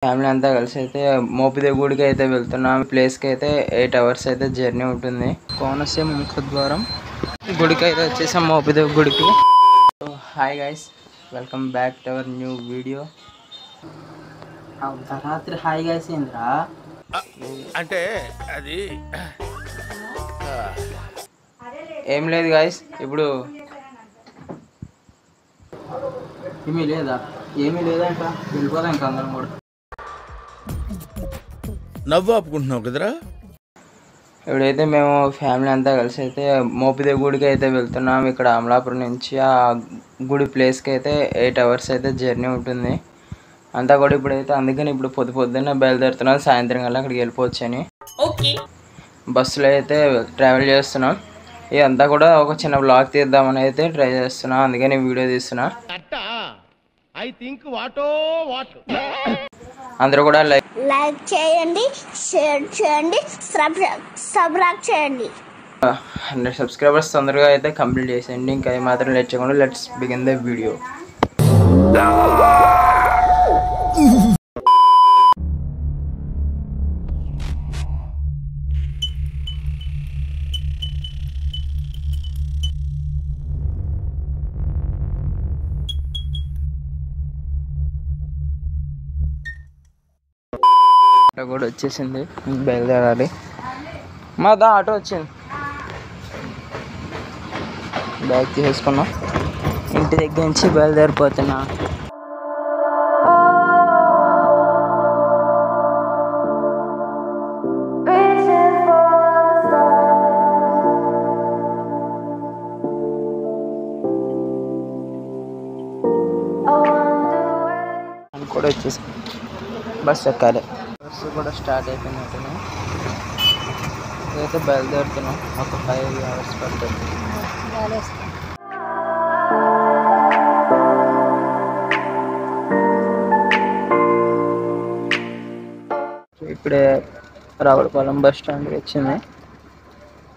Family అంతా కలిసి అయితే మోపిదేవి గుడికి అయితే వెళ్తున్నాం. ప్లేస్కి అయితే 8 hours అయితే జర్నీ ఉంటుంది. కోనసీమ ముఖద్వారం గుడికి అయితే వచ్చేసాం, మోపిదేవి గుడికి. Hi guys, welcome back to our new video. రాత్రి హాయ్ గైస్ ఏంద్రా అంటే అది ఏం లేదు గైస్, ఇప్పుడు ఏమీ లేదంట వెళ్ళిపోదాం ఇంకా అందరం కూడా. నవ్వు ఆపుకుంటున్నావు కదరా. ఇప్పుడైతే మేము ఫ్యామిలీ అంతా కలిసి అయితే మోపిదేవి గుడికి అయితే వెళ్తున్నాం. ఇక్కడ అమలాపురం నుంచి ఆ గుడి ప్లేస్కి అయితే 8 hours అయితే జర్నీ ఉంటుంది అంతా కూడా. ఇప్పుడైతే అందుకని ఇప్పుడు పొద్దున్నే బయలుదేరుతున్నాం, సాయంత్రం కల్లా అక్కడికి వెళ్ళిపోవచ్చు అని. బస్సులో అయితే ట్రావెల్ చేస్తున్నాం. ఇదంతా కూడా ఒక చిన్న బ్లాగ్ తీద్దామని అయితే ట్రై చేస్తున్నా, అందుకని వీడియో తీస్తున్నా. అందరూ కూడా లైక్ చేయండి, షేర్ చేయండి, సబ్స్క్రైబ్ చేయండి. 100 subscribers తొందరగా అయితే కంప్లీట్ చేసేయండి. ఇంకా ఏమాత్రం లేట్ చేయకుండా let's begin the video. Auto కూడా వచ్చేసింది, బయలుదేరాలి. మాదా ఆటో వచ్చింది, బ్యాగ్ తీసుకున్నాం. ఇంటి దగ్గర నుంచి బయలుదేరిపోతున్నా. కూడా వచ్చేసి బస్ ఎక్కాలి. బస్సు కూడా స్టార్ట్ అయిపోయినట్టున్నాం. ఇదైతే బయలుదేరుతున్నాం. ఒక 5 hours పడుతుంది. ఇప్పుడే రావులపాలెం బస్ స్టాండ్కి వచ్చింది.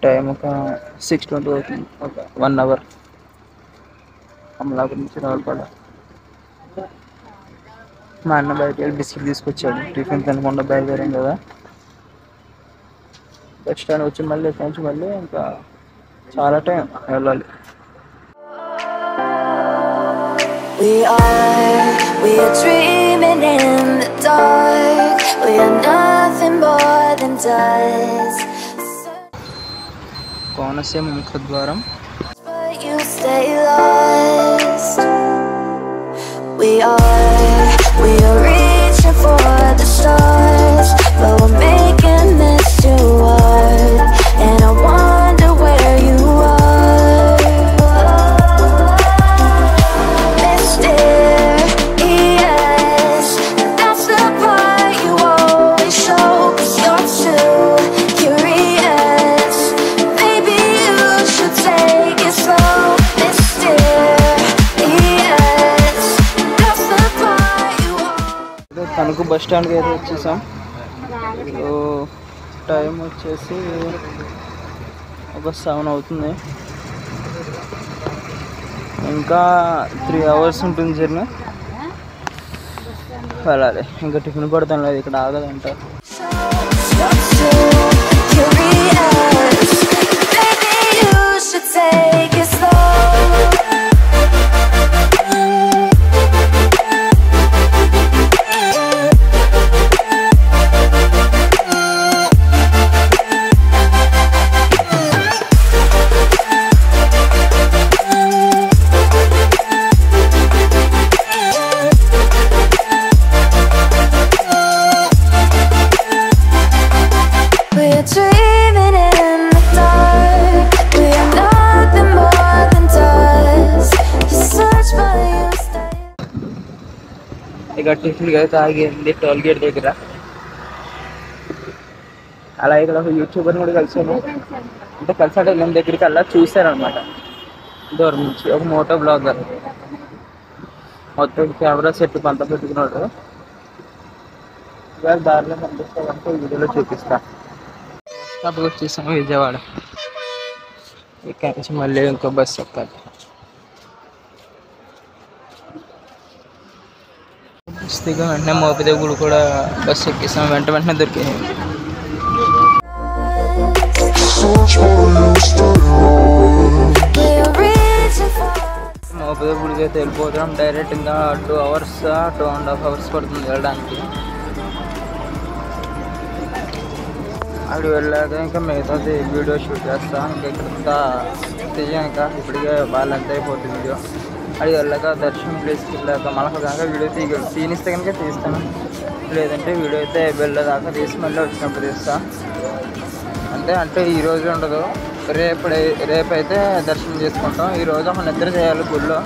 టైం ఒక 6:20 అవుతుంది. ఒక 1 hour అమలాపురం నుంచి రావులపాలెం. మా అన్న బయట బిస్కెట్ తీసుకొచ్చాడు, టిఫిన్ తినకుండా బయలుదేరాం కదా. బస్ స్టాండ్ వచ్చి మళ్ళీ ఇంకా చాలా టైం వెళ్ళాలి. We are dreaming in the dark. We are nothing more than dust. Konaseema ముఖద్వారం. But you stay lost. We are reaching for the stars, but we're making this too hard. And I wonder where you are. Mysterious, that's the part you always show. 'Cause you're too curious. Maybe you should take it slow. Mysterious, that's the part you always. Tanuku bus స్టాండ్కి అయితే వచ్చేసాం. Time వచ్చేసి ఒక 7 అవుతుంది. ఇంకా 3 hours ఉంటుంది journey. వెళ్ళాలి. ఇంకా టిఫిన్ పడతాం లేదు, ఇక్కడ ఆగదంట. You're too curious. Maybe you should take it slow. We're dreaming in the dark. We are nothing more than dust. You search but you stay. ఇక టిఫిన్కి అయితే ఆగింది టోల్ గేట్ దగ్గర. అలా ఇక్కడ ఒక యూట్యూబర్ని కూడా కలిసాను. అంటే కలిసాడు వెళ్ళిన దగ్గరికి అలా చూశాను అనమాట దూరం నుంచి. ఒక మోటో బ్లాగర్, మొత్తం కెమెరా సెట్ పంత పెట్టుకున్నాడు. ఇవాళ దారిలో కనిపిస్తామంటే వీడియోలో చూపిస్తా. అప్పుడు వచ్చేసాము విజయవాడ. ఇక్కడ నుంచి మళ్ళీ ఇంకో బస్సు ఎక్కాలి. దిగా వెంటనే మోపిదేవి గుడి కూడా బస్సు ఎక్కిస్తాం. వెంటనే దొరికింది. మోపిదేవి గుడికి అయితే వెళ్ళిపోతున్నాం. డైరెక్ట్ ఇంకా 2 hours 2.5 hours పడుతుంది వెళ్ళడానికి. అక్కడ వెళ్ళాక ఇంకా మిగతాది వీడియో షూట్ చేస్తాను. ఇంకా ఇక్కడ తీయక ఇప్పటికే వాళ్ళంతా అయిపోతుంది వీడియో. అది వెళ్ళాక దర్శనం ప్లేస్కి వెళ్ళాక మళ్ళీ దాకా వీడియో తీనిస్తే కనుక తీస్తాను, లేదంటే వీడియో అయితే వెళ్ళేదాకా తీసి మళ్ళీ వచ్చినప్పుడు తీస్తా. అంటే ఈరోజు ఉండదు, రేపైతే దర్శనం చేసుకుంటాం. ఈరోజు ఒక నిద్ర చేయాలి గుళ్ళో,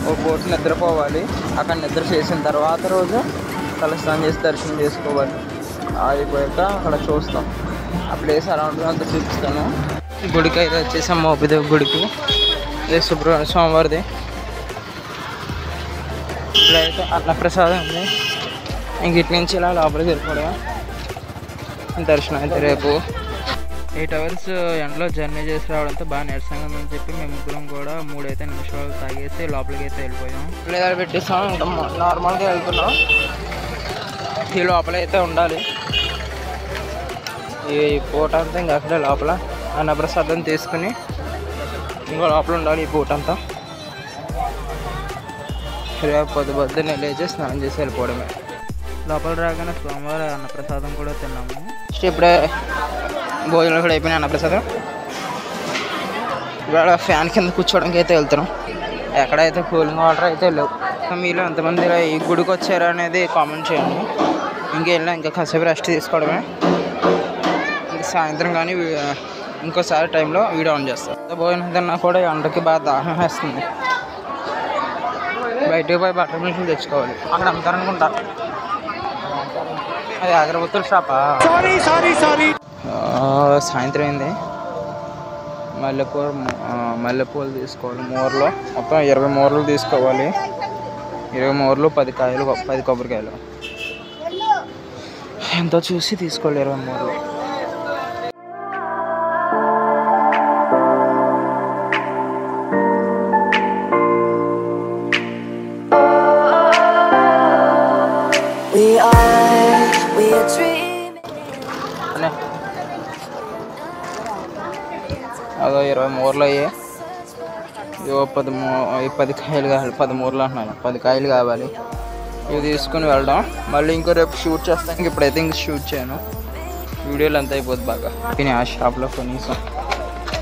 ఒక పూట నిద్రపోవాలి. అక్కడ నిద్ర చేసిన తర్వాత రోజు తలస్నానం చేసి దర్శనం చేసుకోవాలి. అయిపోయాక అక్కడ చూస్తాం, ఆ ప్లేస్ అరౌండ్ అంతా చూపిస్తాను. గుడికి అయితే వచ్చేసాం, మోపిదేవి గుడికి. ఇది సుబ్రహ్మణ్య స్వామివారిది. ఇప్పుడైతే అన్నప్రసాదం ఉంది. ఇంక ఇటు నుంచి ఇలా లోపలికి వెళ్ళిపోవడం. దర్శనం అయితే రేపు 8 hours ఎండలో జర్నీ చేసి రావడంతో బాగా నీరసంగా ఉందని చెప్పి మేము ముగ్గురం కూడా 3 నిమిషాలు తాగేసి లోపలికి అయితే వెళ్ళిపోయాం. లేదా పెట్టేస్తాం, ఇంకా నార్మల్గా వెళ్తున్నాం. ఈ లోపల అయితే ఉండాలి. ఈ పూట అంతా ఇంకా అక్కడే లోపల అన్నప్రసాదం తీసుకుని ఇంకో లోపల ఉండాలి ఈ పూట అంతా. రేపు పొద్దున్నే లేచి స్నానం చేసి వెళ్ళిపోవడమే. లోపల రాగానే సోమవారం అన్నప్రసాదం కూడా తిన్నాము. ఇప్పుడే భోజనాలు కూడా అయిపోయినాయి. అన్నప్రసాదం ఇవాళ ఫ్యాన్ కింద కూర్చోవడానికి అయితే వెళ్తున్నాం. ఎక్కడైతే కూలింగ్ వాటర్ అయితే లేవు. మీలో ఎంతమంది ఈ గుడికి వచ్చారు అనేది కామెంట్ చేయండి. ఇంకెళ్ళినా ఇంకా కాసేపు రెస్ట్ తీసుకోవడమే. సాయంత్రం కానీ ఇంకోసారి టైంలో వీడియో ఆన్ చేస్తాను. భోజనం తిన్నా కూడా ఎండకి బాగా దాహం వేస్తుంది. బయటకు పోయి బట్టల మిషన్లు తెచ్చుకోవాలి, అక్కడ అమ్ముతారనుకుంటా. అది అగరబత్తుల షాపా? సాయంత్రం అయింది. మల్లెపూలు తీసుకోవాలి. మూరలో మొత్తం 20 మూరలు తీసుకోవాలి. 20 మూరలు 10 కాయలు, 10 కొబ్బరికాయలు ఎంతో చూసి తీసుకోవాలి. 20 మూరలు. అదో 20 మూరలు అయ్యాయి. 10 కాయలు కావాలి. 10 మూరలు అంటున్నాను, 10 కాయలు కావాలి. ఇవి తీసుకుని వెళ్ళడం. మళ్ళీ ఇంకో రేపు షూట్ చేస్తాను. ఇప్పుడైతే ఇంక షూట్ చేయను. వీడియోలు ఎంత అయిపోద్ది బాగా. కానీ ఆ షాప్లో కనీసం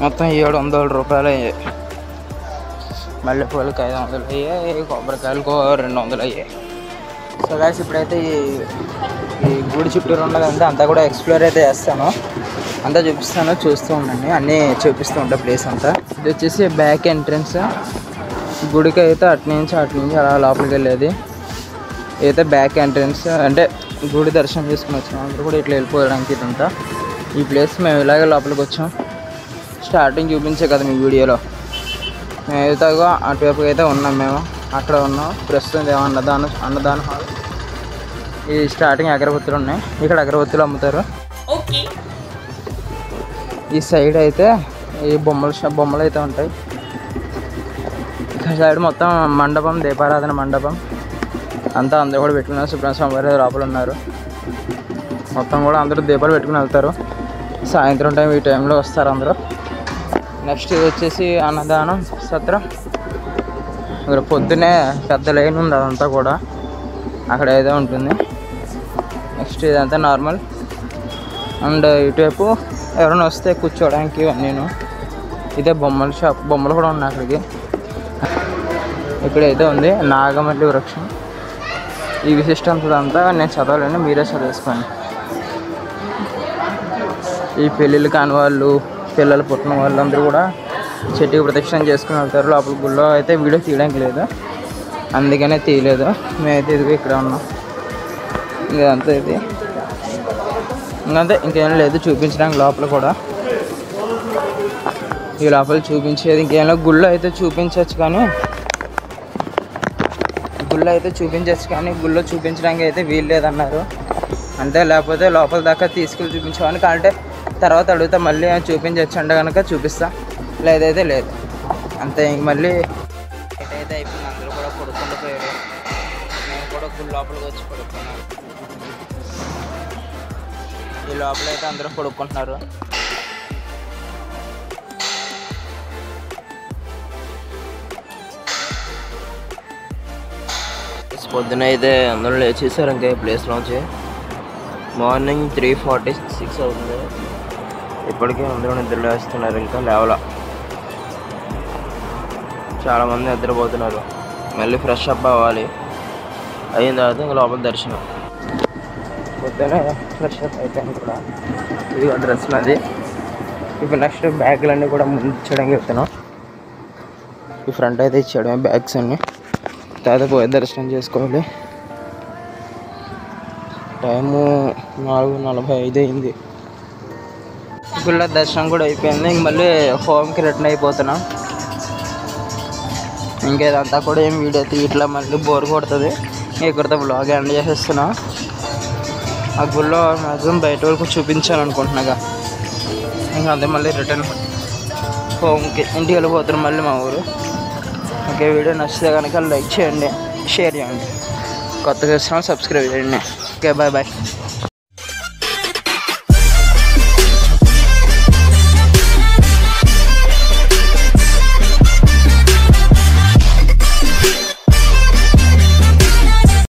మొత్తం 700 రూపాయలు అయ్యాయి. మల్లెపూలకి 500 అయ్యాయి, కొబ్బరికాయలకు 200 అయ్యాయి. సో గాయ్స్ ఇప్పుడైతే ఈ గుడి చుట్టూరు ఉన్నదంతా అంతా కూడా ఎక్స్ప్లోర్ అయితే చేస్తాను. అంతా చూపిస్తాను, చూస్తూ ఉండండి. అన్నీ చూపిస్తూ ఉంటాయి ప్లేస్ అంతా. ఇది వచ్చేసి బ్యాక్ ఎంట్రన్స్. గుడికి అయితే అటు నుంచి అలా లోపలికి వెళ్ళేది. అయితే బ్యాక్ ఎంట్రన్స్ అంటే గుడి దర్శనం చేసుకుని వచ్చాం. అందరూ కూడా ఇట్లా వెళ్ళిపోవడానికి ఇదంతా. ఈ ప్లేస్ మేము ఇలాగే లోపలికి వచ్చాం. స్టార్టింగ్ చూపించే కదా మీ వీడియోలో. మేము అయితే అటువైపు అయితే ఉన్నాం. మేము అక్కడ ఉన్నాం. ప్రస్తుతం అన్నదాన హాల్. ఈ స్టార్టింగ్ అగరబత్తులు ఉన్నాయి. ఇక్కడ అగరబత్తులు అమ్ముతారు. ఈ సైడ్ అయితే ఈ బొమ్మలు అయితే ఉంటాయి. ఇక్కడ సైడ్ మొత్తం మండపం, దీపారాధన మండపం అంతా అందరూ కూడా పెట్టుకున్నారు. సుబ్రహ్మణ్య స్వామి వారు లోపల ఉన్నారు. మొత్తం కూడా అందరూ దీపాలు పెట్టుకుని వెళ్తారు. సాయంత్రం టైం ఈ టైంలో వస్తారు అందరూ. నెక్స్ట్ ఇది వచ్చేసి అన్నదానం సత్రం. ఇక్కడ పొద్దునే పెద్ద లైన్ ఉంది, అదంతా కూడా అక్కడ ఏదో ఉంటుంది. నెక్స్ట్ ఇదంతా నార్మల్. అండ్ ఇటువైపు ఎవరైనా వస్తే కూర్చోవడానికి నేను. ఇదే బొమ్మల షాప్. బొమ్మలు కూడా ఉన్నాయి అక్కడికి. ఇక్కడైతే ఉంది నాగమల్లి వృక్షం. ఈ విశిష్టంతా నేను చదవలేను, మీరే చదివేసుకోండి. ఈ పెళ్ళిళ్ళు కాని వాళ్ళు, పిల్లలు పుట్టిన వాళ్ళు అందరూ కూడా చెట్టుకి ప్రదక్షిణ చేసుకుని వెళ్తారు. లోపల గుళ్ళో అయితే వీడియో తీయడానికి లేదు, అందుకనే తీయలేదు. మేమైతే ఇదిగో ఇక్కడ ఉన్నాం. ఇదంతా ఇది ఇంకంతే, ఇంకేం లేదు చూపించడానికి. లోపల కూడా ఈ లోపల చూపించేది ఇంకేం లేదు. గుళ్ళో అయితే చూపించవచ్చు కానీ గుళ్ళో చూపించడానికి అయితే వీలు లేదన్నారు. అంతే, లేకపోతే లోపల దాకా తీసుకెళ్ళి చూపించామని. అంటే తర్వాత అడుగుతా మళ్ళీ చూపించవచ్చు అంటే కనుక చూపిస్తా, లేదైతే లేదు. అంతే. ఇంక మళ్ళీ అయితే అయిపోయింది. అందరూ కూడా పడుకుంటూ పోయారు. నేను కూడా గుడి లోపలికి వచ్చి పడుకున్నాను. ఈ లోపల అయితే అందరూ పడుకుంటున్నారు. పొద్దున అయితే అందరూ లేచేసారు ఇంకా ఈ ప్లేస్లోంచి. మార్నింగ్ 3:46 అవుతుంది. ఇప్పటికే అందరూ నిద్ర లేస్తున్నారు, ఇంకా లేవల. చాలామంది నిద్రపోతున్నారు. మళ్ళీ ఫ్రెష్ అప్ అవ్వాలి. అయిన తర్వాత ఇంకా లోపల దర్శనం. పొద్దున ఫ్రెష్ అప్ అయిపోయాను కూడా. ఇది డ్రెస్ నాది. ఇప్పుడు నెక్స్ట్ బ్యాగులన్నీ కూడా ముందు ఇచ్చడానికి వెళ్తున్నాం. ఈ ఫ్రంట్ అయితే ఇచ్చాడు బ్యాగ్స్ అన్నీ. తర్వాత పోయి దర్శనం చేసుకోవాలి. టైము 4:45 అయింది. గుళ్ళ దర్శనం కూడా అయిపోయింది. ఇంక మళ్ళీ హోమ్కి రిటర్న్ అయిపోతున్నాం. ఇంకేదంతా కూడా ఏం వీడియో తీయట్లా, మళ్ళీ బోర్ కొడుతుంది. ఇక్కడితో బ్లాగ్ ఎండ్ చేసేస్తున్నా. ఆ గుళ్ళో మ్యాక్సిమం బయట వరకు చూపించాను అనుకుంటున్నాగా. ఇంకా అంతే మళ్ళీ రిటర్న్ హోమ్కి, ఇంటికి వెళ్ళిపోతున్నాం మళ్ళీ మా ఊరు. ఓకే, వీడియో నచ్చితే కనుక లైక్ చేయండి, షేర్ చేయండి. కొత్తగా చూసిన సబ్స్క్రైబ్ చేయండి. Okay, bye bye.